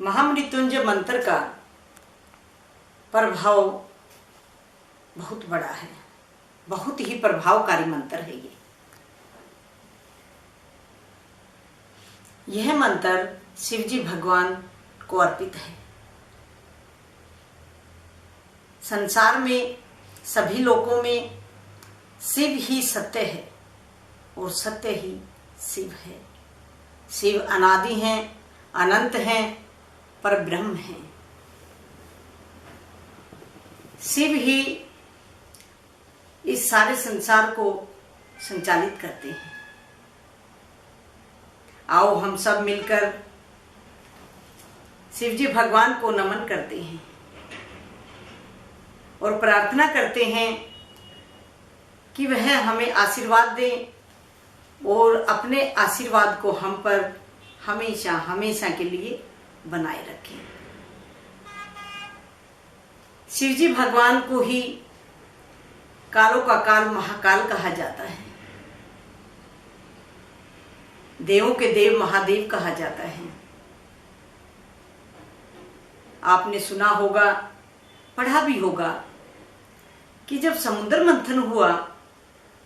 महामृत्युंजय मंत्र का प्रभाव बहुत बड़ा है, बहुत ही प्रभावकारी मंत्र है यह मंत्र शिवजी भगवान को अर्पित है। संसार में सभी लोगों में शिव ही सत्य है और सत्य ही शिव है। शिव अनादि हैं, अनंत हैं, परब्रह्म हैं। शिव ही इस सारे संसार को संचालित करते हैं। आओ हम सब मिलकर शिवजी भगवान को नमन करते हैं और प्रार्थना करते हैं कि वह हमें आशीर्वाद दें और अपने आशीर्वाद को हम पर हमेशा हमेशा के लिए बनाए रखें। शिवजी भगवान को ही कालों का काल महाकाल कहा जाता है, देवों के देव महादेव कहा जाता है। आपने सुना होगा, पढ़ा भी होगा कि जब समुद्र मंथन हुआ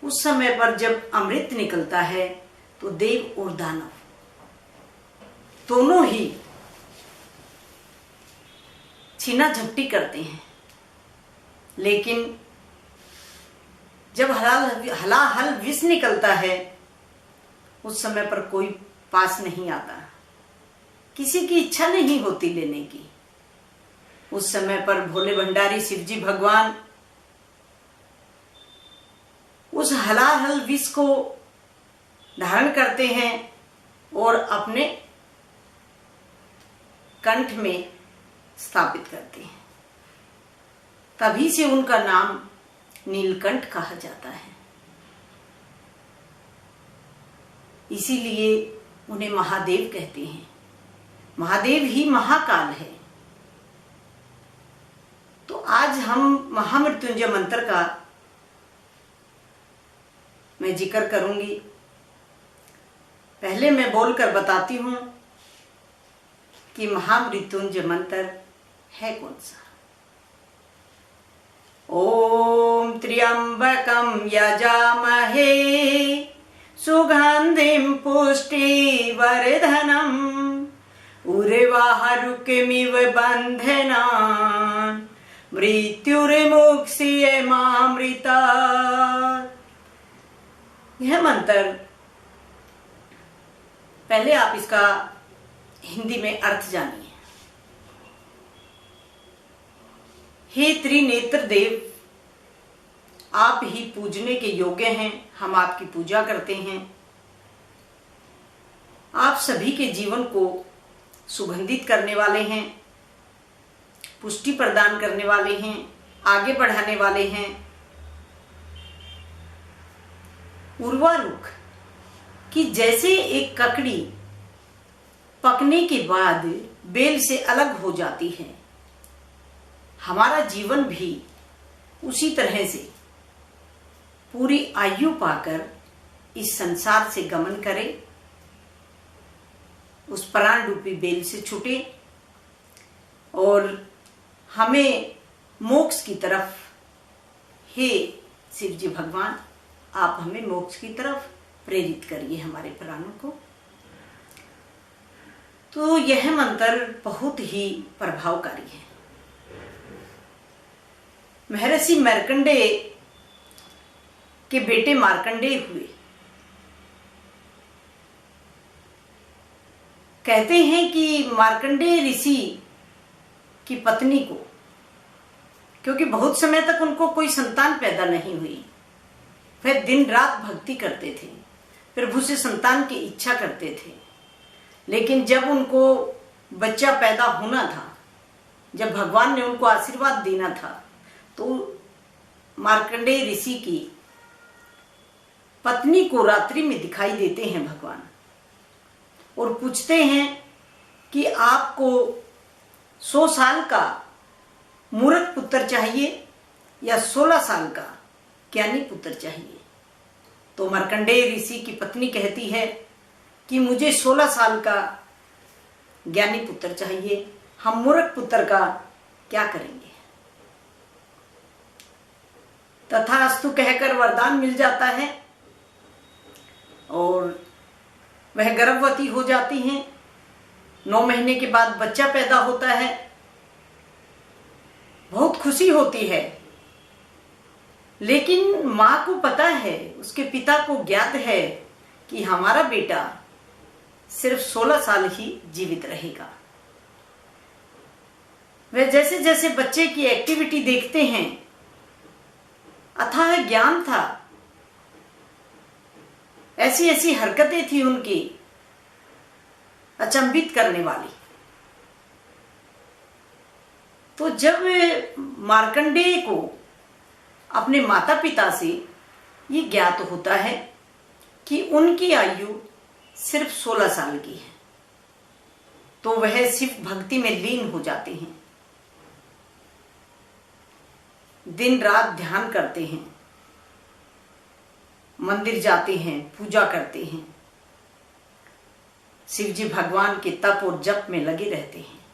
उस समय पर जब अमृत निकलता है तो देव और दानव दोनों ही छीना झपटी करते हैं, लेकिन जब हलाहल विष निकलता है उस समय पर कोई पास नहीं आता, किसी की इच्छा नहीं होती लेने की। उस समय पर भोले भंडारी शिवजी भगवान उस हलाहल विष को धारण करते हैं और अपने कंठ में स्थापित करते हैं। तभी से उनका नाम नीलकंठ कहा जाता है। इसीलिए उन्हें महादेव कहते हैं। महादेव ही महाकाल है। तो आज हम महामृत्युंजय मंत्र का मैं जिक्र करूंगी। पहले मैं बोलकर बताती हूं कि महामृत्युंजय मंत्र है कौन सा। ओम त्र्यंबकं यजामहे सुगंधिं पुष्टिवर्धनम् उर्वारुकमिव बन्धनान् मृत्युर्मुक्षीयमामृतात्। यह मंत्र पहले आप इसका हिंदी में अर्थ जानिए। हे त्रिनेत्र देव, आप ही पूजने के योग्य हैं, हम आपकी पूजा करते हैं। आप सभी के जीवन को सुगंधित करने वाले हैं, पुष्टि प्रदान करने वाले हैं, आगे बढ़ाने वाले हैं। उर्वारुक कि जैसे एक ककड़ी पकने के बाद बेल से अलग हो जाती है, हमारा जीवन भी उसी तरह से पूरी आयु पाकर इस संसार से गमन करे, उस प्राण रूपी बेल से छूटे और हमें मोक्ष की तरफ, हे शिवजी भगवान, आप हमें मोक्ष की तरफ प्रेरित करिए हमारे प्राणों को। तो यह मंत्र बहुत ही प्रभावकारी है। महर्षि मार्कंडेय के बेटे मार्कंडेय हुए। कहते हैं कि मार्कंडेय ऋषि की पत्नी को, क्योंकि बहुत समय तक उनको कोई संतान पैदा नहीं हुई, वह दिन रात भक्ति करते थे, प्रभु से संतान की इच्छा करते थे। लेकिन जब उनको बच्चा पैदा होना था, जब भगवान ने उनको आशीर्वाद देना था, तो मार्कंडेय ऋषि की पत्नी को रात्रि में दिखाई देते हैं भगवान और पूछते हैं कि आपको 100 साल का मूर्ख पुत्र चाहिए या 16 साल का ज्ञानी पुत्र चाहिए। तो मार्कंडेय ऋषि की पत्नी कहती है कि मुझे 16 साल का ज्ञानी पुत्र चाहिए, हम मूर्ख पुत्र का क्या करेंगे। तथास्तु कहकर वरदान मिल जाता है और वह गर्भवती हो जाती हैं। 9 महीने के बाद बच्चा पैदा होता है। बहुत खुशी होती है, लेकिन मां को पता है, उसके पिता को ज्ञात है कि हमारा बेटा सिर्फ 16 साल ही जीवित रहेगा। वे जैसे जैसे बच्चे की एक्टिविटी देखते हैं, अथाह ज्ञान था, ऐसी ऐसी हरकतें थी उनकी अचंभित करने वाली। तो जब मार्कंडेय को अपने माता पिता से ये ज्ञात होता है कि उनकी आयु सिर्फ 16 साल की है, तो वह शिव भक्ति में लीन हो जाते हैं, दिन रात ध्यान करते हैं, मंदिर जाते हैं, पूजा करते हैं, शिव जी भगवान के तप और जप में लगे रहते हैं।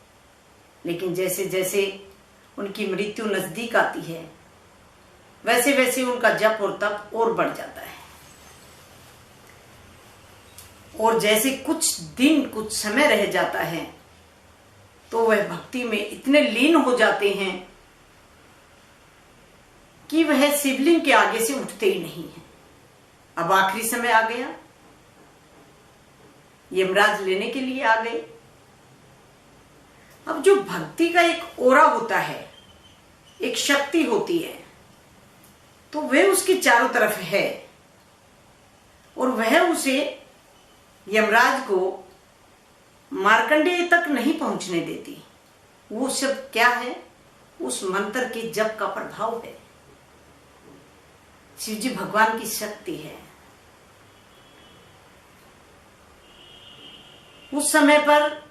लेकिन जैसे जैसे उनकी मृत्यु नजदीक आती है, वैसे वैसे उनका जप और तप और बढ़ जाता है। और जैसे कुछ दिन कुछ समय रह जाता है, तो वह भक्ति में इतने लीन हो जाते हैं कि वह शिवलिंग के आगे से उठते ही नहीं है। अब आखिरी समय आ गया, यमराज लेने के लिए आ गए। अब जो भक्ति का एक ओरा होता है, एक शक्ति होती है, तो वह उसके चारों तरफ है और वह उसे, यमराज को, मार्कंडेय तक नहीं पहुंचने देती। वो सब क्या है? उस मंत्र के जप का प्रभाव है, शिव जी भगवान की शक्ति है। उस समय पर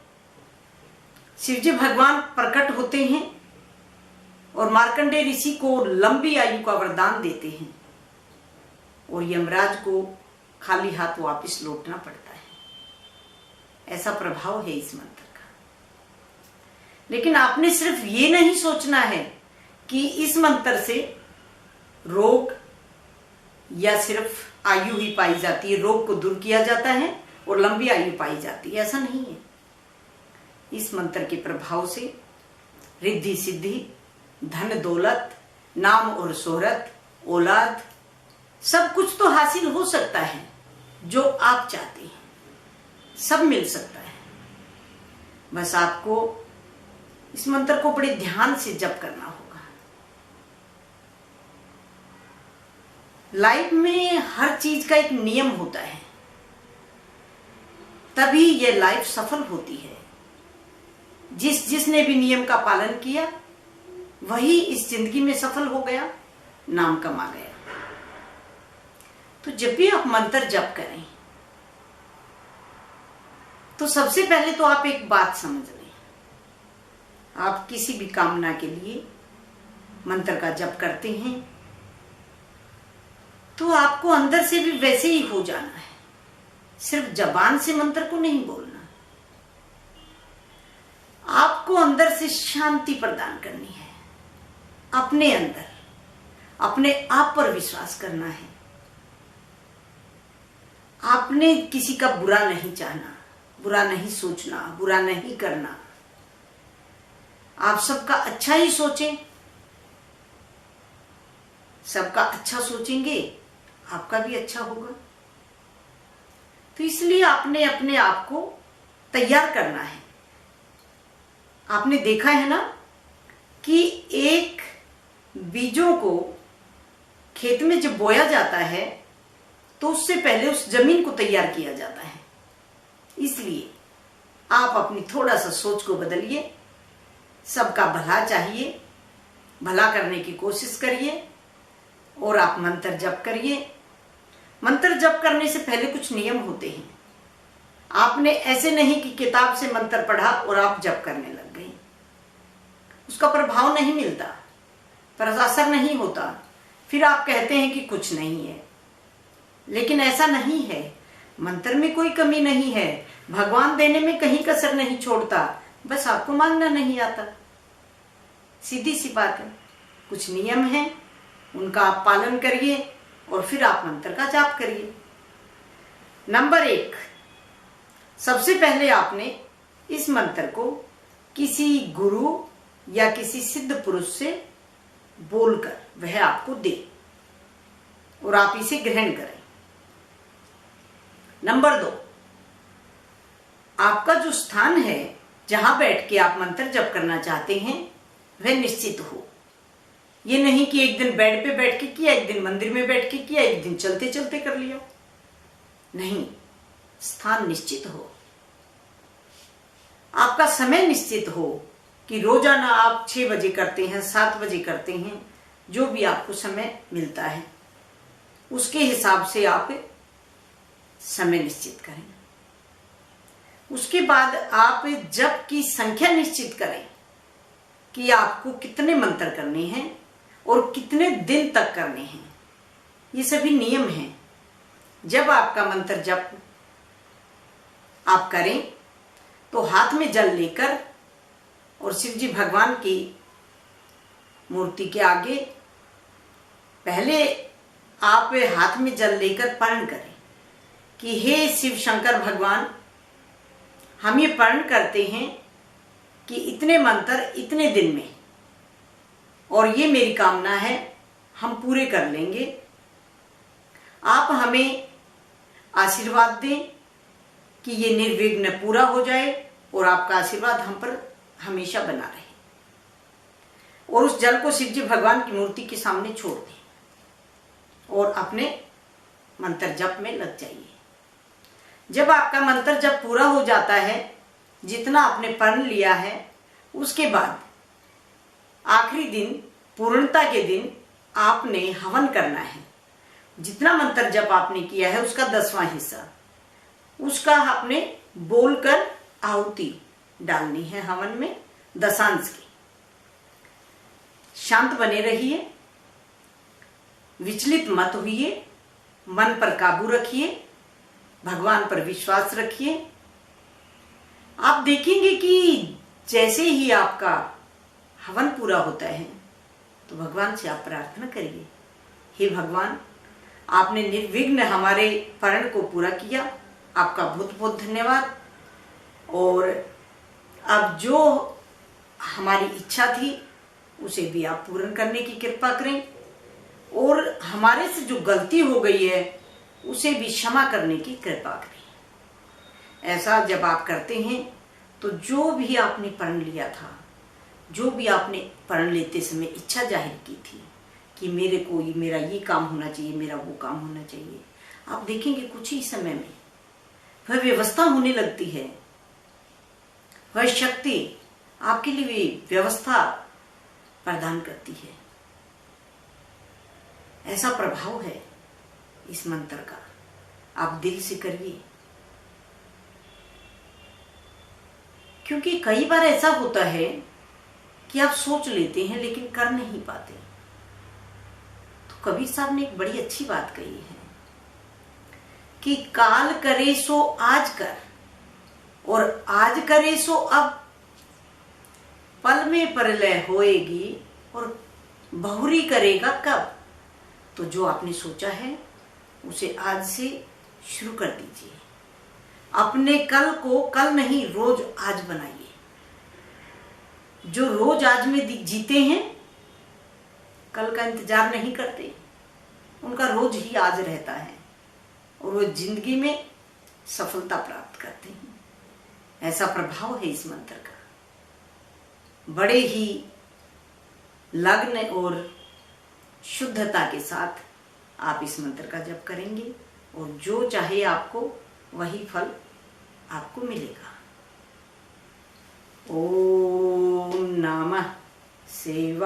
शिव जी भगवान प्रकट होते हैं और मार्कंडेय ऋषि को लंबी आयु का वरदान देते हैं और यमराज को खाली हाथ वापस लौटना पड़ता है। ऐसा प्रभाव है इस मंत्र का। लेकिन आपने सिर्फ ये नहीं सोचना है कि इस मंत्र से रोग या सिर्फ आयु ही पाई जाती है, रोग को दूर किया जाता है और लंबी आयु पाई जाती है, ऐसा नहीं है। इस मंत्र के प्रभाव से रिद्धि सिद्धि, धन दौलत, नाम और शोहरत, औलाद, सब कुछ तो हासिल हो सकता है जो आप चाहते हैं, सब मिल सकता है। बस आपको इस मंत्र को बड़े ध्यान से जप करना होगा। लाइफ में हर चीज का एक नियम होता है, तभी यह लाइफ सफल होती है। जिसने भी नियम का पालन किया, वही इस जिंदगी में सफल हो गया, नाम कमा गया। तो जब भी आप मंत्र जप करें, तो सबसे पहले तो आप एक बात समझ लें। आप किसी भी कामना के लिए मंत्र का जप करते हैं, तो आपको अंदर से भी वैसे ही हो जाना है। सिर्फ जबान से मंत्र को नहीं बोलना, आपको अंदर से शांति प्रदान करनी है। अपने अंदर अपने आप पर विश्वास करना है। आपने किसी का बुरा नहीं चाहना, बुरा नहीं सोचना, बुरा नहीं करना। आप सबका अच्छा ही सोचें। सबका अच्छा सोचेंगे, आपका भी अच्छा होगा। तो इसलिए आपने अपने आप को तैयार करना है। आपने देखा है ना कि एक बीजों को खेत में जब बोया जाता है, तो उससे पहले उस जमीन को तैयार किया जाता है। इसलिए आप अपनी थोड़ा सा सोच को बदलिए। सबका भला चाहिए, भला करने की कोशिश करिए और आप मंत्र जप करिए। मंत्र जप करने से पहले कुछ नियम होते हैं। आपने ऐसे नहीं कि किताब से मंत्र पढ़ा और आप जप करने लग गए, उसका प्रभाव नहीं मिलता, पर असर नहीं होता। फिर आप कहते हैं कि कुछ नहीं है, लेकिन ऐसा नहीं है। मंत्र में कोई कमी नहीं है, भगवान देने में कहीं कसर नहीं छोड़ता, बस आपको मांगना नहीं आता। सीधी सी बात है। कुछ नियम है, उनका आप पालन करिए और फिर आप मंत्र का जाप करिए। नंबर 1, सबसे पहले आपने इस मंत्र को किसी गुरु या किसी सिद्ध पुरुष से बोलकर वह आपको दे और आप इसे ग्रहण करें। नंबर 2, आपका जो स्थान है जहां बैठ के आप मंत्र जप करना चाहते हैं वह निश्चित हो। ये नहीं कि एक दिन बेड पे बैठ के किया, एक दिन मंदिर में बैठ के किया, एक दिन चलते चलते कर लिया। नहीं, स्थान निश्चित हो, आपका समय निश्चित हो कि रोजाना आप 6 बजे करते हैं, 7 बजे करते हैं, जो भी आपको समय मिलता है उसके हिसाब से आप समय निश्चित करें। उसके बाद आप जप की संख्या निश्चित करें कि आपको कितने मंत्र करने हैं और कितने दिन तक करने हैं। ये सभी नियम हैं। जब आपका मंत्र जप आप करें तो हाथ में जल लेकर और शिव जी भगवान की मूर्ति के आगे पहले आप हाथ में जल लेकर प्रण करें कि हे शिव शंकर भगवान, हम ये प्रण करते हैं कि इतने मंत्र इतने दिन में, और ये मेरी कामना है, हम पूरे कर लेंगे। आप हमें आशीर्वाद दें कि ये निर्विघ्न पूरा हो जाए और आपका आशीर्वाद हम पर हमेशा बना रहे। और उस जल को शिव जी भगवान की मूर्ति के सामने छोड़ दें और अपने मंत्र जप में लग जाइए। जब आपका मंत्र जप पूरा हो जाता है, जितना आपने प्रण लिया है, उसके बाद आखिरी दिन, पूर्णता के दिन आपने हवन करना है। जितना मंत्र जप आपने किया है उसका 10वां हिस्सा, उसका आपने बोलकर आहुति डालनी है हवन में, दशांश की। शांत बने रहिए, विचलित मत होइए, मन पर काबू रखिए, भगवान पर विश्वास रखिए। आप देखेंगे कि जैसे ही आपका हवन पूरा होता है तो भगवान से आप प्रार्थना करिए, हे भगवान, आपने निर्विघ्न हमारे प्रण को पूरा किया, आपका बहुत बहुत धन्यवाद। और अब जो हमारी इच्छा थी उसे भी आप पूर्ण करने की कृपा करें, और हमारे से जो गलती हो गई है उसे भी क्षमा करने की कृपा करें। ऐसा जब आप करते हैं तो जो भी आपने प्रण लिया था, जो भी आपने प्रण लेते समय इच्छा जाहिर की थी कि मेरा ये काम होना चाहिए, मेरा वो काम होना चाहिए, आप देखेंगे कुछ ही समय में वह व्यवस्था होने लगती है। वह शक्ति आपके लिए व्यवस्था प्रदान करती है। ऐसा प्रभाव है इस मंत्र का, आप दिल से करिए। क्योंकि कई बार ऐसा होता है कि आप सोच लेते हैं लेकिन कर नहीं पाते। तो कबीर साहब ने एक बड़ी अच्छी बात कही है कि काल करे सो आज कर और आज करे सो अब, पल में प्रलय होएगी और बहुरी करेगा कब। तो जो आपने सोचा है उसे आज से शुरू कर दीजिए। अपने कल को कल नहीं, रोज आज बनाइए। जो रोज आज में जीते हैं, कल का इंतजार नहीं करते, उनका रोज ही आज रहता है और वो जिंदगी में सफलता प्राप्त करते हैं। ऐसा प्रभाव है इस मंत्र का। बड़े ही लग्न और शुद्धता के साथ आप इस मंत्र का जप करेंगे और जो चाहे आपको वही फल आपको मिलेगा। ओम नमः शिवाय।